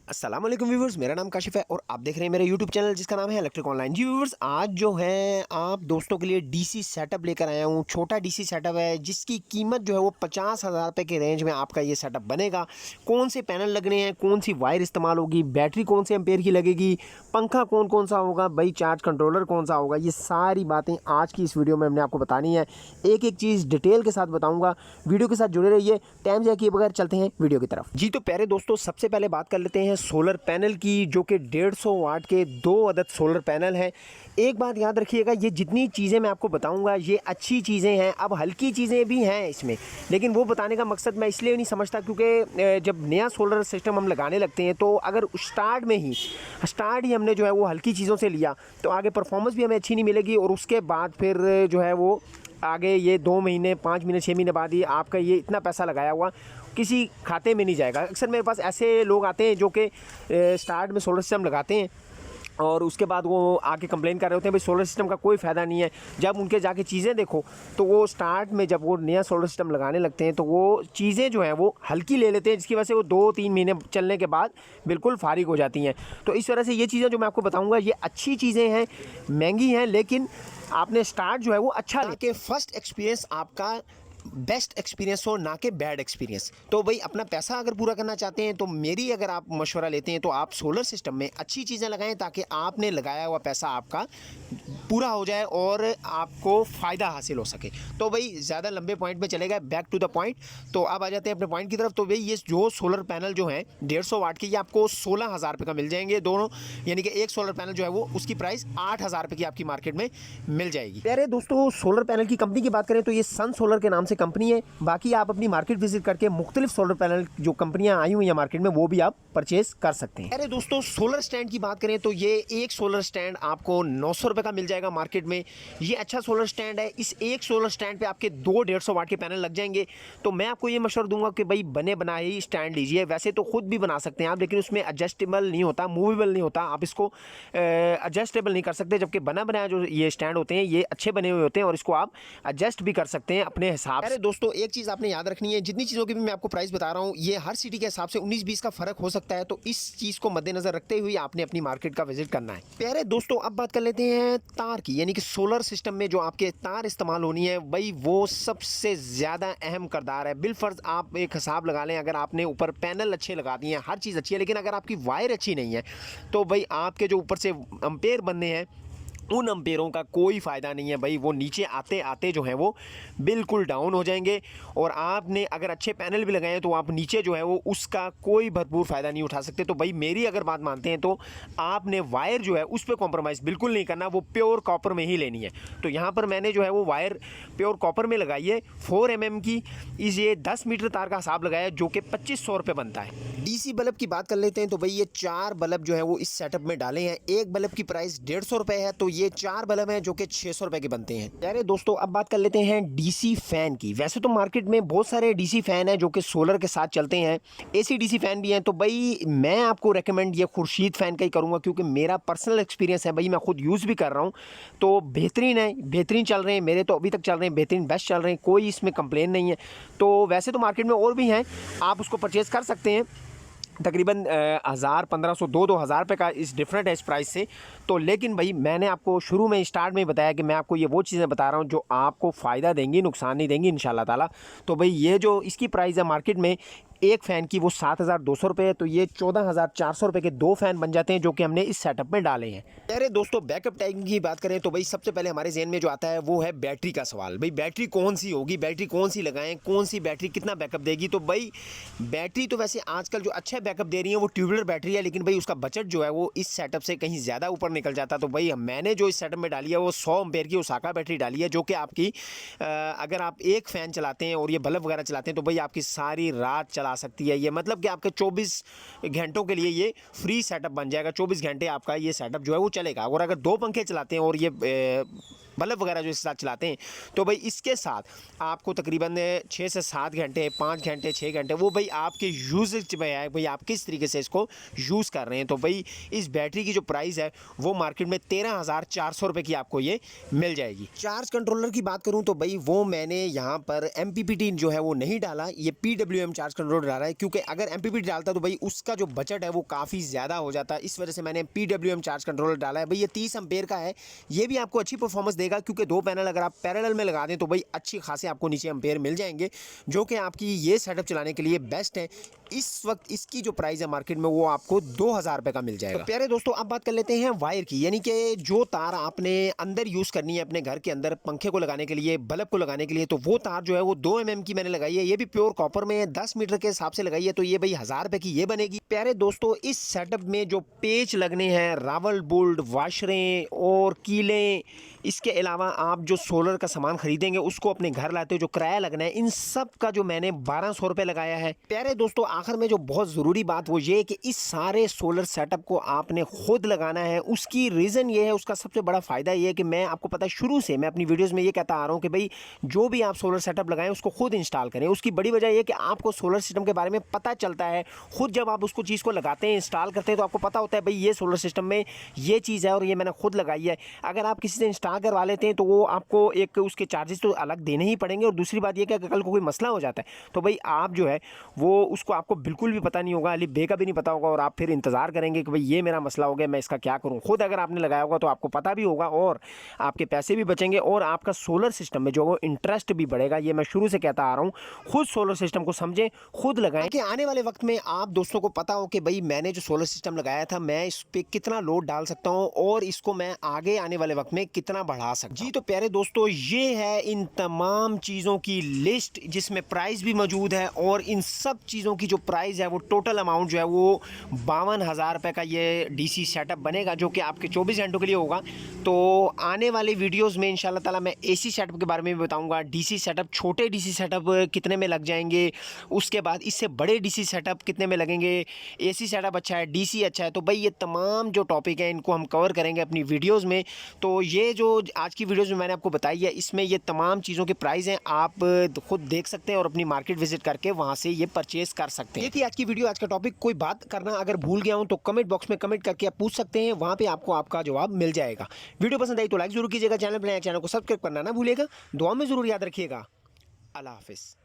अस्सलाम वालेकुम व्यूवर्स, मेरा नाम काशिफ है और आप देख रहे हैं मेरा यूट्यूब चैनल जिसका नाम है इलेक्ट्रिक ऑनलाइन। जी व्यूवर्स, आज जो है आप दोस्तों के लिए डीसी सेटअप लेकर आया हूँ। छोटा डीसी सेटअप है जिसकी कीमत जो है वो 50,000 रुपये के रेंज में आपका ये सेटअप बनेगा। कौन से पैनल लगने हैं, कौन सी वायर इस्तेमाल होगी, बैटरी कौन से एम्पेयर की लगेगी, पंखा कौन कौन सा होगा, भाई चार्ज कंट्रोलर कौन सा होगा, ये सारी बातें आज की इस वीडियो में हमने आपको बतानी है। एक एक चीज़ डिटेल के साथ बताऊँगा, वीडियो के साथ जुड़े रहिए। टाइम ज़ाया किए बगैर चलते हैं वीडियो की तरफ। जी तो प्यारे दोस्तों, सबसे पहले बात कर लेते हैं सोलर पैनल की, जो कि 150 वाट के 2 अदद सोलर पैनल हैं। एक बात याद रखिएगा, ये जितनी चीज़ें मैं आपको बताऊंगा ये अच्छी चीज़ें हैं। अब हल्की चीज़ें भी हैं इसमें, लेकिन वो बताने का मकसद मैं इसलिए नहीं समझता क्योंकि जब नया सोलर सिस्टम हम लगाने लगते हैं तो अगर स्टार्ट ही हमने जो है वो हल्की चीज़ों से लिया तो आगे परफॉर्मेंस भी हमें अच्छी नहीं मिलेगी, और उसके बाद फिर जो है वो आगे ये 2 महीने 5 महीने 6 महीने बाद ही आपका ये इतना पैसा लगाया हुआ किसी खाते में नहीं जाएगा। अक्सर मेरे पास ऐसे लोग आते हैं जो कि स्टार्ट में सोलर सिस्टम लगाते हैं और उसके बाद वो आके कंप्लेन कर रहे होते हैं भाई सोलर सिस्टम का कोई फ़ायदा नहीं है। जब उनके जाके चीज़ें देखो तो वो स्टार्ट में जब वो नया सोलर सिस्टम लगाने लगते हैं तो वो चीज़ें जो हैं वो हल्की ले लेते हैं, जिसकी वजह से वो 2-3 महीने चलने के बाद बिल्कुल फारिग हो जाती हैं। तो इस वजह से ये चीज़ें जो मैं आपको बताऊँगा ये अच्छी चीज़ें हैं, महंगी हैं, लेकिन आपने स्टार्ट जो है वो अच्छा लें कि फ़र्स्ट एक्सपीरियंस आपका बेस्ट एक्सपीरियंस हो, ना कि बैड एक्सपीरियंस। तो भाई अपना पैसा अगर पूरा करना चाहते हैं तो मेरी अगर आप मशवरा लेते हैं तो आप सोलर सिस्टम में अच्छी चीज़ें लगाएं ताकि आपने लगाया हुआ पैसा आपका पूरा हो जाए और आपको फ़ायदा हासिल हो सके। तो भाई ज़्यादा लंबे पॉइंट में चलेगा, बैक टू द पॉइंट। तो अब आ जाते हैं अपने पॉइंट की तरफ। तो भाई ये जो सोलर पैनल जो हैं 150 वाट के, ये आपको 16,000 रुपये का मिल जाएंगे दोनों, यानी कि एक सोलर पैनल जो है वो उसकी प्राइस 8,000 रुपये की आपकी मार्केट में मिल जाएगी। प्यारे दोस्तों, सोलर पैनल की कंपनी की बात करें तो ये सन सोलर के नाम से कंपनी है। बाकी आप अपनी मार्केट विजिट करके मुख्तलिफ सोलर पैनल जो कंपनियां आई हुई हैं मार्केट में वो भी आप परचेज कर सकते हैं। अरे दोस्तों, सोलर स्टैंड की बात करें तो ये एक सोलर स्टैंड आपको 900 रुपये का मिल जाएगा मार्केट में। ये अच्छा सोलर स्टैंड है। इस एक सोलर स्टैंड पे आपके 2 150 वाट के पैनल लग जाएंगे। तो मैं आपको ये मशवरा दूंगा कि भाई बने बनाए ही स्टैंड लीजिए। वैसे तो खुद भी बना सकते हैं आप, लेकिन उसमें एडजस्टेबल नहीं होता, मूवेबल नहीं होता, आप इसको एडजस्टेबल नहीं कर सकते। जबकि बना बनाया जो ये स्टैंड होते हैं ये अच्छे बने हुए होते हैं और इसको आप एडजस्ट भी कर सकते हैं अपने हिसाब से। अरे दोस्तों, एक चीज़ आपने याद रखनी है, जितनी चीज़ों की भी मैं आपको प्राइस बता रहा हूँ ये हर सिटी के हिसाब से 19-20 का फ़र्क हो सकता है। तो इस चीज़ को मद्देनजर रखते हुए आपने अपनी मार्केट का विजिट करना है। प्यारे दोस्तों, अब बात कर लेते हैं तार की, यानी कि सोलर सिस्टम में जो आपके तार इस्तेमाल होनी है भाई वो सबसे ज़्यादा अहम किरदार है। बिलफर्ज आप एक हिसाब लगा लें, अगर आपने ऊपर पैनल अच्छे लगा दिए हैं, हर चीज़ अच्छी है, लेकिन अगर आपकी वायर अच्छी नहीं है तो भाई आपके जो ऊपर से एम्पेयर बनने हैं उन अम्पेयरों का कोई फ़ायदा नहीं है भाई। वो नीचे आते आते जो है वो बिल्कुल डाउन हो जाएंगे, और आपने अगर अच्छे पैनल भी लगाए हैं तो आप नीचे जो है वो उसका कोई भरपूर फ़ायदा नहीं उठा सकते। तो भाई मेरी अगर बात मानते हैं तो आपने वायर जो है उस पर कॉम्प्रोमाइज़ बिल्कुल नहीं करना, वो प्योर कॉपर में ही लेनी है। तो यहाँ पर मैंने जो है वो वायर प्योर कॉपर में लगाई है 4 mm की। ये 10 मीटर तार का हिसाब लगाया जो कि 2500 रुपये बनता है। डीसी बल्ब की बात कर लेते हैं तो भाई ये 4 बल्ब जो है वो इस सेटअप में डाले हैं। एक बल्ब की प्राइस 150 रुपये है, तो ये 4 बल्ब हैं जो कि 600 रुपये के बनते हैं। यार दोस्तों, अब बात कर लेते हैं डीसी फैन की। वैसे तो मार्केट में बहुत सारे डीसी फैन हैं जो कि सोलर के साथ चलते हैं, एसी डीसी फैन भी हैं। तो भाई मैं आपको रेकमेंड ये खुर्शीद फैन का ही करूँगा क्योंकि मेरा पर्सनल एक्सपीरियंस है भाई, मैं खुद यूज़ भी कर रहा हूँ। तो बेहतरीन है, बेहतरीन चल रहे हैं, मेरे तो अभी तक चल रहे हैं बेहतरीन, बेस्ट चल रहे हैं, कोई इसमें कंप्लेन नहीं है। तो वैसे तो मार्केट में और भी हैं, आप उसको परचेज़ कर सकते हैं। तकरीबन 1000 1500 2 हज़ार रुपये का इस डिफरेंट है इस प्राइस से। तो लेकिन भाई मैंने आपको शुरू में स्टार्ट में ही बताया कि मैं आपको ये वो चीज़ें बता रहा हूँ जो आपको फ़ायदा देंगी, नुकसान नहीं देंगी इंशाल्लाह ताला। तो भाई ये जो इसकी प्राइस है मार्केट में एक फ़ैन की वो 7,200 रुपये है, तो ये 14,400 रुपये के 2 फ़ैन बन जाते हैं जो कि हमने इस सेटअप में डाले हैं। अरे दोस्तों, बैकअप टाइम की बात करें तो भाई सबसे पहले हमारे जहन में जो आता है वो है बैटरी का सवाल। भाई बैटरी कौन सी होगी, बैटरी कौन सी लगाएं, कौन सी बैटरी कितना बैकअप देगी। तो भाई बैटरी तो वैसे आजकल जो अच्छा बैकअप दे रही है वो ट्यूबुलर बैटरी है, लेकिन भाई उसका बजट जो है वो इस सेटअप से कहीं ज़्यादा ऊपर निकल जाता। तो भाई मैंने जो इस सेटअप में डाली है वो 100 एम्पेयर की ओसाका बैटरी डाली है, जो कि आपकी अगर आप एक फ़ैन चलाते हैं और ये बल्ब वगैरह चलाते हैं तो भाई आपकी सारी रात चला सकती है। ये मतलब कि आपके 24 घंटों के लिए ये फ्री सेटअप बन जाएगा। 24 घंटे आपका ये सेटअप जो है वो चलेगा। और अगर 2 पंखे चलाते हैं और ये बल्ब वगैरह जो इसके साथ चलाते हैं। तो भाई इसके साथ आपको तकरीबन 6 से 7 घंटे, 5 घंटे, 6 घंटे, वो भाई आपके यूजेज पे है, भाई आप किस तरीके से इसको यूज़ कर रहे हैं। तो भाई इस बैटरी की जो प्राइस है वो मार्केट में 13,400 रुपये की आपको ये मिल जाएगी। चार्ज कंट्रोलर की बात करूँ तो भाई वो मैंने यहाँ पर MPPT जो है वो नहीं डाला, ये PWM चार्ज कंट्रोलर डाला है, क्योंकि अगर MPPT डालता तो भाई उसका जो बजट है वो काफ़ी ज़्यादा हो जाता है। इस वजह से मैंने PWM चार्ज कंट्रोलर डाला है। भाई ये 30 एम्पेयर का है, ये भी आपको अच्छी परफॉर्मेंस देगा, क्योंकि 2 पैनल अगर आप पैरेलल में लगा दें तो भाई अच्छी खासी आपको नीचे एम्पेयर मिल जाएंगे, जो कि आपकी ये सेटअप चलाने के लिए बेस्ट है। इस वक्त इसकी जो प्राइस है मार्केट में वो आपको 2,000 रुपये का मिल जाएगा। तो प्यारे दोस्तों अब बात कर लेते हैं वायर की, यानी कि जो तार आपने अंदर यूज़ करनी है अपने घर के अंदर पंखे को लगाने के लिए, बल्ब को लगाने के लिए, तो वो तार जो है वो 2 mm की मैंने लगाई है। ये भी प्योर कॉपर में 10 मीटर के हिसाब से लगाई है, तो ये भाई 1,000 रुपये की ये बनेगी। प्यारे दोस्तों इस सेटअप में जो पेच लगने हैं, रावल बोल्ट, वाशरें और कीलें, इसके अलावा आप जो सोलर का सामान खरीदेंगे उसको अपने घर लाते हो, जो किराया लगना है, इन सब का जो मैंने 1,200 रुपये लगाया है। प्यारे दोस्तों आखिर में जो बहुत ज़रूरी बात वो ये कि इस सारे सोलर सेटअप को आपने खुद लगाना है। उसकी रीज़न ये है, उसका सबसे बड़ा फ़ायदा ये है कि मैं आपको पता है शुरू से मैं अपनी वीडियोज़ में ये कहता आ रहा हूँ कि भाई जो भी आप सोलर सेटअप लगाएं उसको खुद इंस्टॉल करें। उसकी बड़ी वजह यह कि आपको सोलर सिस्टम के बारे में पता चलता है खुद, जब आप उसको चीज़ को लगाते हैं, इंस्टॉल करते हैं, तो आपको पता होता है भाई ये सोलर सिस्टम में ये चीज़ है और ये मैंने खुद लगाई है। अगर आप किसी से इंस्टॉल करवा लेते हैं तो वो आपको एक उसके चार्जेस तो अलग देने ही पड़ेंगे, और दूसरी बात ये कि अगर कल को कोई मसला हो जाता है तो भाई आप जो है वो उसको आपको बिल्कुल भी पता नहीं होगा, अली बे का भी नहीं पता होगा, और आप फिर इंतज़ार करेंगे कि भाई ये मेरा मसला हो गया, मैं इसका क्या करूँ। खुद अगर आपने लगाया होगा तो आपको पता भी होगा और आपके पैसे भी बचेंगे और आपका सोलर सिस्टम में जो वो इंटरेस्ट भी बढ़ेगा। ये मैं शुरू से कहता आ रहा हूँ, खुद सोलर सिस्टम को समझें, खुद लगाएं कि आने वाले वक्त में आप दोस्तों को पता हो कि भाई मैंने जो सोलर सिस्टम लगाया था मैं इस पर कितना लोड डाल सकता हूँ और इसको मैं आगे आने वाले वक्त में कितना बढ़ा सकता हूँ। जी तो प्यारे दोस्तों ये है इन तमाम चीज़ों की लिस्ट, जिसमें प्राइस भी मौजूद है, और इन सब चीज़ों की जो प्राइस है वो टोटल अमाउंट जो है वो 52,000 रुपये का ये डीसी सेटअप बनेगा, जो कि आपके 24 घंटों के लिए होगा। तो आने वाले वीडियोस में इंशाल्लाह ताला मैं एसी सेटअप के बारे में भी बताऊंगा, डीसी सेटअप, छोटे डीसी सेटअप कितने में लग जाएंगे, उसके बाद इससे बड़े डीसी सेटअप कितने में लगेंगे, एसी सेटअप अच्छा है, डीसी अच्छा है। तो भाई ये तमाम जो टॉपिक है इनको हम कवर करेंगे अपनी वीडियोज़ में। तो ये जो आज की वीडियोज़ में मैंने आपको बताई है इसमें ये तमाम चीज़ों के प्राइस हैं, आप खुद देख सकते हैं और अपनी मार्केट विजिट करके वहाँ से ये परचेज़ कर सकते हैं। ये थी आज की वीडियो, आज का टॉपिक। कोई बात करना अगर भूल गया हूँ तो कमेंट बॉक्स में कमेंट करके आप पूछ सकते हैं, वहाँ पे आपको आपका जवाब मिल जाएगा। वीडियो पसंद आई तो लाइक जरूर कीजिएगा, चैनल पर नया चैनल को सब्सक्राइब करना ना भूलिएगा, दुआ में ज़रूर याद रखिएगा। अल्लाह हाफिज़।